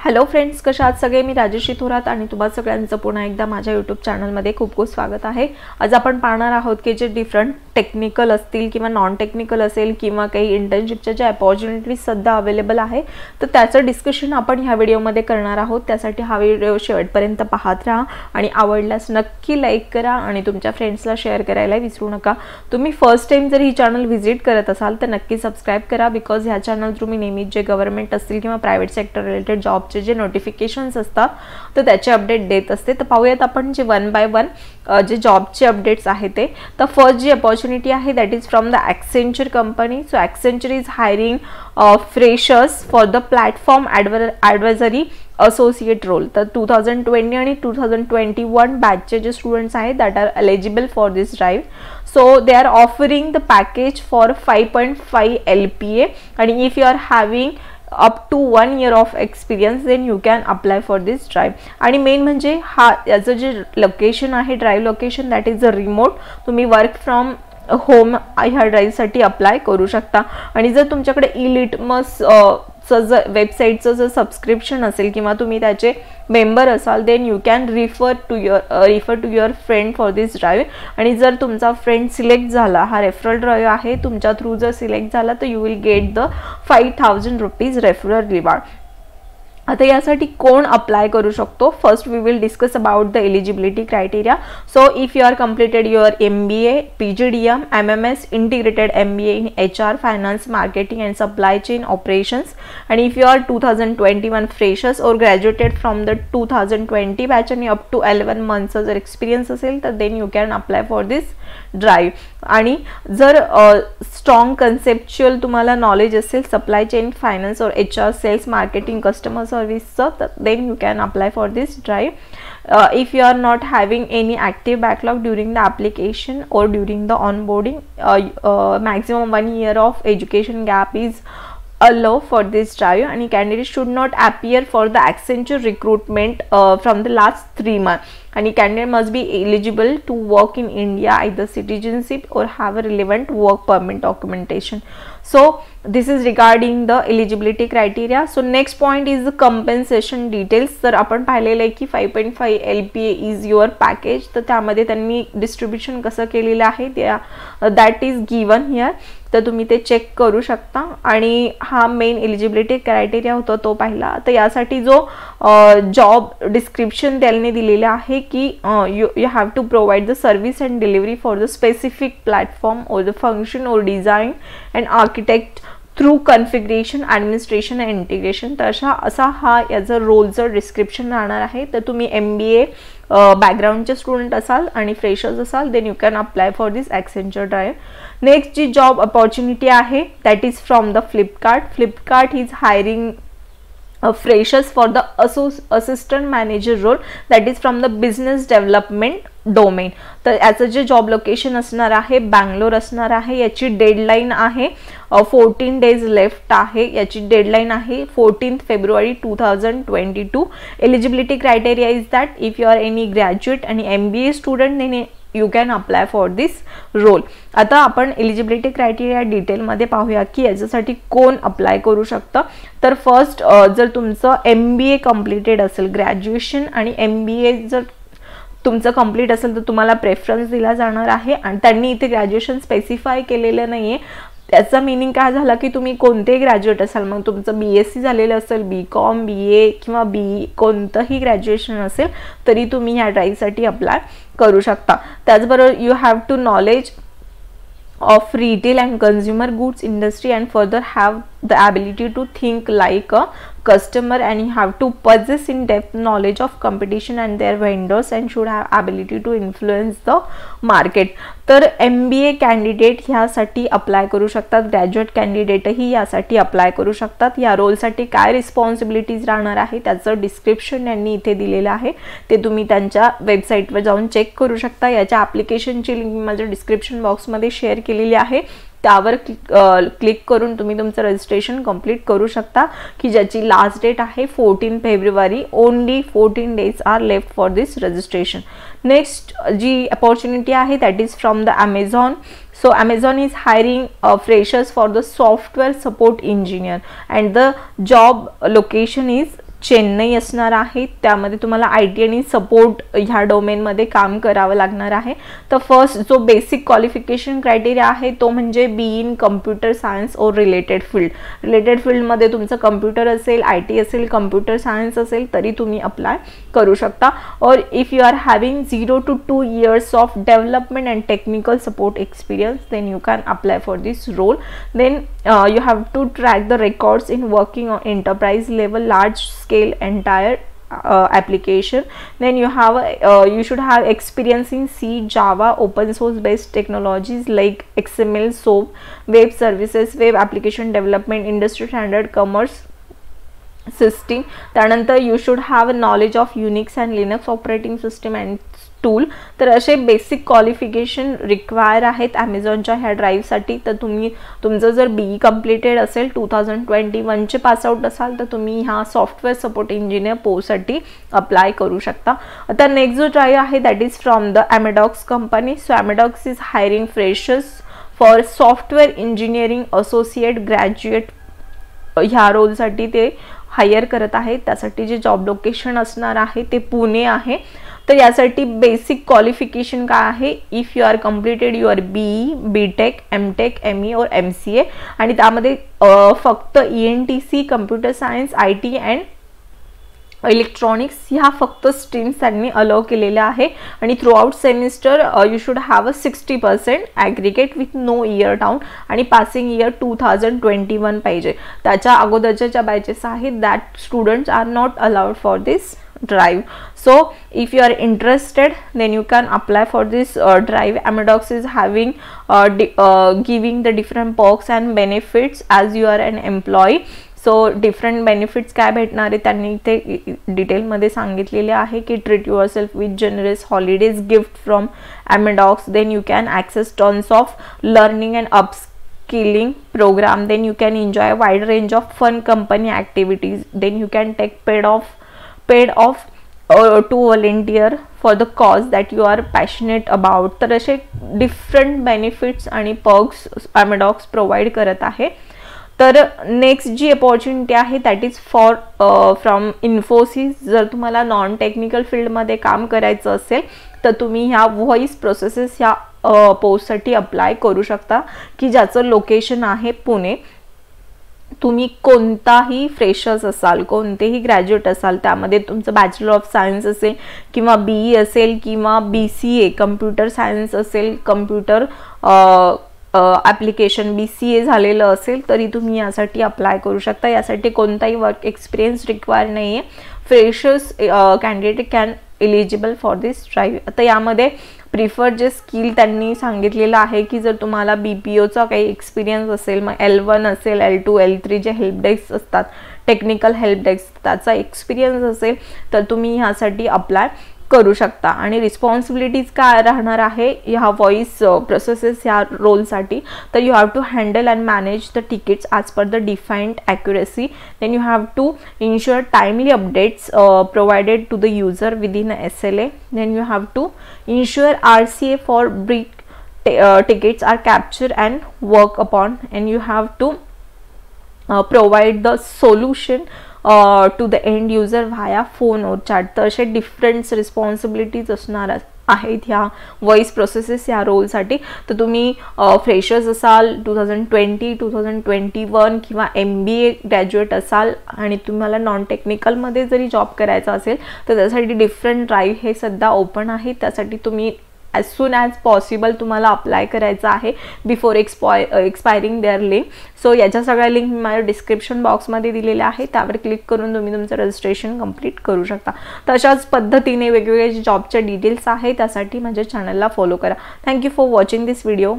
Hello friends, कशा आहात सगळे? मी राजश्री थोरात आणि तुम्हा सगळ्यांचं पुन्हा एकदा माझ्या यूट्यूब चॅनलमध्ये खूप खूप स्वागत आहे. आज आपण पाहणार आहोत की जे डिफरंट टेक्निकल असतील किंवा नॉन टेक्निकल असेल किंवा काही इंटर्नशिपच्या ज्या अपॉर्च्युनिटीज सध्या अवेलेबल आहे तर त्याचं डिस्कशन आपण ह्या व्हिडिओमध्ये करणार आहोत. त्यासाठी हा व्हिडिओ शेवटपर्यंत पाहत राहा आणि आवडल्यास नक्की लाईक करा आणि तुमच्या फ्रेंड्सला शेअर करायला विसरू नका. तुम्ही फर्स्ट टाइम जर ही चॅनल व्हिजिट करत असाल तर नक्की सबस्क्राईब करा, बिकॉज ह्या चॅनल थ्रू मी नेहमीच जे गव्हर्नमेंट असतील किंवा प्रायव्हेट सेक्टर रिलेटेड जॉब जे नोटिफिकेशन्स असतात तर त्याचे अपडेट देत असते. तर पाहूयात आपण जे वन बाय वन जे जॉबचे अपडेट्स आहेत ते. तर फर्स्ट जी अपॉर्च्युनिटी आहे that is from the Accenture company. So Accenture is hiring freshers for the platform advisory associate role. तर 2020 आणि 2021 बॅचचे जे स्टुडंट्स आहेत that are eligible for this drive. So they are offering the package for 5.5 LPA आणि if you are having up to 1 year of experience then you can apply for this drive. आणि main म्हणजे हा याचं जे location आहे drive location that is a remote. तुम्ही work from home ह्या ड्राईव्हसाठी अप्लाय करू शकता. आणि जर तुमच्याकडे इलिटमस जर वेबसाईटचं जर सबस्क्रिप्शन असेल किंवा तुम्ही त्याचे मेंबर असाल then you can refer to your friend for this drive. आणि जर तुमचा फ्रेंड सिलेक्ट झाला, हा रेफरल ड्राईव्ह आहे, तुमच्या थ्रू जर सिलेक्ट झाला तर you will get the 5,000 rupees referral reward. आता यासाठी कोण अप्लाय करू शकतो? First we will discuss about the eligibility criteria. So if you are completed your MBA, PGDM, MMS, integrated MBA in HR, Finance, Marketing and Supply Chain Operations, and if you are 2021 freshers or graduated from the 2020 batch and up to 11 months जर experience असेल तर then you can apply for this drive. आणि जर strong conceptual तुम्हाला knowledge असेल supply chain, finance और HR, sales, marketing, customer सर्व्हिसचं तर then you can apply for this drive. if you are not having any active backlog during the application or during the onboarding, maximum 1 year of education gap is allow for this drive and candidate should not appear for the Accenture recruitment from the last 3 months and candidate must be eligible to work in India, either citizenship or have a relevant work permit documentation. So this is regarding the eligibility criteria. So next point is the compensation details. तर आपण पाहिलेलं आहे की 5.5 LPA is your package. तर त्यामध्ये त्यांनी distribution कसं केलेलं आहे दॅट इज गिवन हिअर. तर तुम्ही ते चेक करू शकता. आणि हा मेन एलिजिबिलिटी क्रायटेरिया होता तो पाहिला. तर यासाठी जो जॉब डिस्क्रिप्शन त्यांनी दिलेलं आहे की you have to provide the service and delivery for the specific platform or the function or design and architect through configuration, administration and integration. तर असा हा याचं रोलचं डिस्क्रिप्शन राहणार आहे. तर तुम्ही MBA बॅकग्राऊंडचे स्टुडंट असाल आणि फ्रेशर्स असाल then you can apply for this Accenture drive. Next जी जॉब अपॉर्च्युनिटी आहे that is from the Flipkart. Flipkart is hiring freshers for the assistant manager role that is from the business development domain. तर याचं जे job location असणार आहे बँगलोर असणार आहे. याची डेडलाईन आहे 14 days लेफ्ट आहे. याची डेडलाईन आहे 14 February 2022. Eligibility criteria is that if you are any graduate आणि MBA student then you can apply for this role. आता आपण एलिजिबिलिटी क्रायटेरिया डिटेलमध्ये पाहूया की याच्यासाठी कोण अप्लाय करू शकतं. तर फर्स्ट जर तुमचं MBA कम्प्लिटेड असेल, ग्रॅज्युएशन आणि MBA जर तुमचं कंप्लीट असेल तर तुम्हाला प्रेफरन्स दिला जाणार आहे. आणि त्यांनी इथे ग्रॅज्युएशन स्पेसिफाय केलेलं नाही आहे. त्याचा मिनिंग काय झाला की तुम्ही कोणतेही ग्रॅज्युएट असाल, मग तुमचं BSc झालेलं असेल, BCom, BA किंवा BE कोणतंही ग्रॅज्युएशन असेल तरी तुम्ही ह्या ड्राईव्हसाठी अप्लाय करू शकता. त्याचबरोबर you have to knowledge of retail and consumer goods industry and further have the ability to think like a customer and you have to possess in depth knowledge of competition and their vendors and should have ability to influence the market. तर MBA candidate ह्यासाठी apply करू शकतात, graduate कॅन्डिडेटही यासाठी apply करू शकतात. या रोलसाठी काय responsibilities राहणार आहे त्याचं डिस्क्रिप्शन यांनी इथे दिलेलं आहे. ते तुम्ही त्यांच्या वेबसाईटवर जाऊन चेक करू शकता. याच्या ॲप्लिकेशनची लिंक माझ्या डिस्क्रिप्शन बॉक्समध्ये शेअर केलेली आहे. त्यावर क्लिक करून तुम्ही तुमचं रजिस्ट्रेशन कंप्लीट करू शकता की ज्याची लास्ट डेट आहे 14 February. Only 14 days are left for this registration. Next जी अपॉर्च्युनिटी आहे that is from the Amazon. So Amazon is hiring freshers for the software support engineer and the job location is Chennai असणार आहे. त्यामध्ये तुम्हाला IT आणि support ह्या डोमेनमध्ये काम करावं लागणार आहे. तर फर्स्ट जो बेसिक क्वालिफिकेशन क्रायटेरिया आहे तो म्हणजे बी इन कम्प्युटर सायन्स और रिलेटेड फील्ड. रिलेटेड फील्डमध्ये तुमचं कम्प्युटर असेल, IT असेल, कम्प्युटर सायन्स असेल तरी तुम्ही अप्लाय करू शकता. और if you are having 0 to 2 years of development and technical support experience then you can apply for this role. Then you have to track the records in working on enterprise level large scale entire application. Then you should have experience in C, Java, open source based technologies like XML, SOAP, web services, web application development, industry standard, commerce system. त्यानंतर you should have a knowledge of Unix and Linux operating system and tool. तर असे basic qualification require आहेत ॲमेझॉनच्या ह्या ड्राईव्हसाठी. तर तुमचं जर BE completed असेल 2021चे पासआउट असाल तर तुम्ही ह्या सॉफ्टवेअर सपोर्ट इंजिनियर पोस्टसाठी अप्लाय करू शकता. आता नेक्स्ट जो ड्राईव्ह आहे that is from the Amdocs company. So Amdocs is hiring freshers for software engineering associate graduate ह्या रोलसाठी ते हायर करत आहेत. त्यासाठी जे जॉब लोकेशन असणार आहे ते पुणे आहे. तर यासाठी बेसिक क्वालिफिकेशन काय आहे, if you are completed your BE, BTech, MTech, ME और MCA आणि त्यामध्ये फक्त ENTC, computer science, IT and electronics ह्या फक्त स्ट्रीम्स त्यांनी अलाउ केलेल्या आहे. आणि throughout semester you should have a 60% aggregate with no year down आणि पासिंग इयर 2021 पाहिजे. त्याच्या अगोदरच्या ज्या बॅचेस आहेत that students are not allowed for this drive. So if you are interested then you can apply for this drive. Amadox is having giving the different perks and benefits as you are an employee. So different benefits काय भेटणार आहे त्यांनी इथे डिटेलमध्ये सांगितलेले आहे की treat yourself with generous holidays gift from Amdocs. Then you can access tons of learning and upskilling program. Then you can enjoy a wide range of fun company activities. Then you can take paid off to volunteer for the cause that you are passionate about. तर असे different benefits आणि perks ॲमेडॉक्स provide करत आहे. तर next जी opportunity आहे that is for from Infosys. जर तुम्हाला नॉन टेक्निकल फील्डमध्ये काम करायचं असेल तर तुम्ही ह्या व्हॉइस प्रोसेसेस ह्या पोस्टसाठी अप्लाय करू शकता की ज्याचं लोकेशन आहे पुणे. तुम्ही कोणताही फ्रेशर्स असाल, कोणतेही ग्रॅज्युएट असाल, त्यामध्ये तुमचं बॅचलर ऑफ सायन्स असेल किंवा BE असेल किंवा BCA कम्प्युटर सायन्स असेल, कम्प्युटर ॲप्लिकेशन BCA झालेलं असेल तरी तुम्ही यासाठी अप्लाय करू शकता. यासाठी कोणताही वर्क एक्सपिरियन्स रिक्वायर नाही आहे. Freshers candidate can eligible for this drive. आता यामध्ये प्रिफर्ड जे स्किल त्यांनी सांगितलेलं आहे की जर तुम्हाला BPOचा काही एक्सपिरियन्स असेल, मग L1 असेल, L2, L3 जे हेल्प डेस्क असतात, टेक्निकल हेल्प डेस्क, त्याचा एक्सपिरियन्स असेल तर तुम्ही ह्यासाठी अप्लाय करू शकता. आणि रिस्पॉन्सिबिलिटीज काय राहणार आहे ह्या व्हॉइस प्रोसेसेस ह्या रोलसाठी, तर you have to handle and manage the tickets as per the defined accuracy. Then you have to ensure timely updates provided to the user within SLA. Then you have to ensure RCA for breach tickets are captured and work upon, and you have to provide the solution to the end user via phone और chat. तर असे different responsibilities असणार आहेत ह्या voice processes ह्या रोलसाठी. तर तुम्ही फ्रेशर्स असाल 2020, 2021 किंवा MBA ग्रॅज्युएट असाल आणि तुम्हाला नॉन टेक्निकलमध्ये जरी जॉब करायचा असेल तर त्यासाठी डिफरंट ड्राईव्ह हे सध्या ओपन आहे. त्यासाठी तुम्ही ॲज सून ॲज पॉसिबल तुम्हाला अप्लाय करायचं आहे before expiring their link. So याच्या सगळ्या लिंक मी माझ्या डिस्क्रिप्शन बॉक्समध्ये दिलेल्या आहे, त्यावर क्लिक करून तुम्ही तुमचं रजिस्ट्रेशन कंप्लीट करू शकता. तशाच पद्धतीने वेगवेगळे जे जॉबच्या डिटेल्स आहे त्यासाठी माझ्या चॅनलला फॉलो करा. Thank you for watching this video.